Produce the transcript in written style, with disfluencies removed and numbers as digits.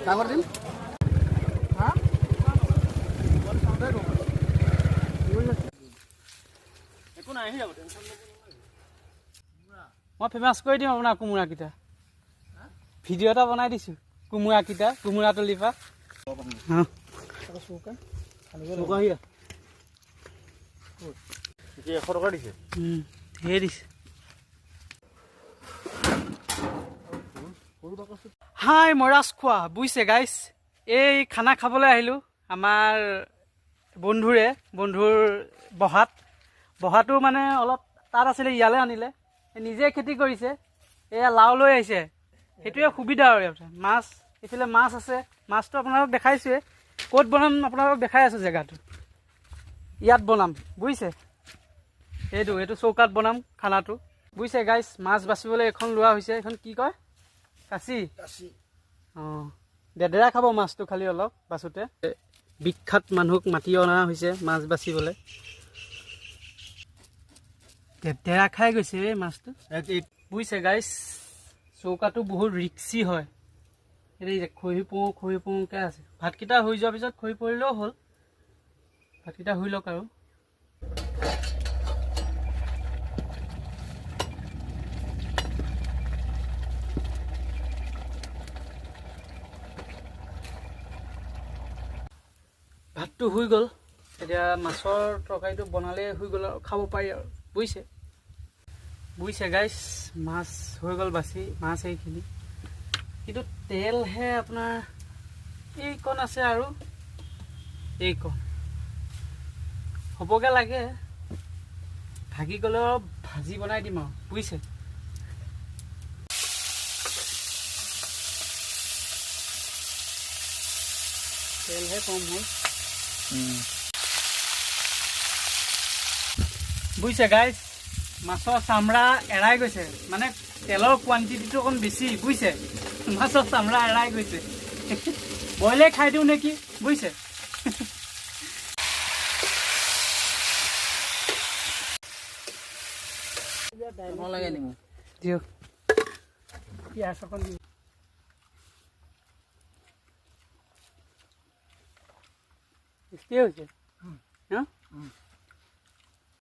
ডাঙৰ দিম হা একো নাই আহি যাব টেনচন ল'ব মই ফেমাছ কৰি দিম আপোনাৰ কোমোৰাকেইটা ভিডিঅ' এটা বনাই দিছোঁ কোমোৰাকেইটা কোমোৰা তলিৰ পৰা এশ টকা দিছে ধেৰ দিছে হাই মৰাজ খোৱা বুজিছে গাইছ এই খানা খাবলৈ আহিলোঁ আমাৰ বন্ধুৰ বহাটো মানে অলপ তাত আছিলে ইয়ালৈ আনিলে নিজে খেতি কৰিছে এয়া লাও লৈ আহিছে সেইটোৱে সুবিধা আৰু মাছ এইফালে মাছ আছে মাছটো আপোনালোকক দেখাইছোৱে ক'ত বনাম আপোনালোকক দেখাই আছোঁ জেগাটো ইয়াত বনাম বুজিছে এইটো চৌকাত বনাম খানাটো বুজিছে গাইছ মাছ বাচিবলৈ এখন লোৱা হৈছে এইখন কি কয় কাঁচি অঁ দেদেৰা খাব মাছটো খালি অলপ বাচোতে বিখ্যাত মানুহক মাতি অনা হৈছে মাছ বাচিবলৈ দেদেৰা খাই গৈছে এই মাছটো বুজিছে গাইছ চৌকাটো বহুত ৰিক্সি হয় এই খহি পোকে আছে ভাতকেইটা হৈ যোৱাৰ পিছত খহি পৰিলেও হ'ল ভাতকেইটা হৈ লওক আৰু ভাতটো হৈ গ'ল এতিয়া মাছৰ তৰকাৰীটো বনালে হৈ গ'ল আৰু খাব পাৰি আৰু বুজিছে গাইছ মাছ হৈ গ'ল বাচি মাছ এইখিনি কিন্তু তেলহে আপোনাৰ এইকণ আছে আৰু এইকণ হ'বগৈ লাগে ভাগি গ'লে অলপ ভাজি বনাই দিম আৰু বুজিছে তেলহে কম হ'ল বুজিছে গাইছ মাছৰ চামৰা এৰাই গৈছে মানে তেলৰ কোৱান্টিটিটো অকণ বেছি বুজিছে মাছৰ চামৰা এৰাই গৈছে বইলে খাই দিওঁ নেকি বুজিছে দিয়ক পিঁয়াজ অকণ দিওঁ কি হৈছে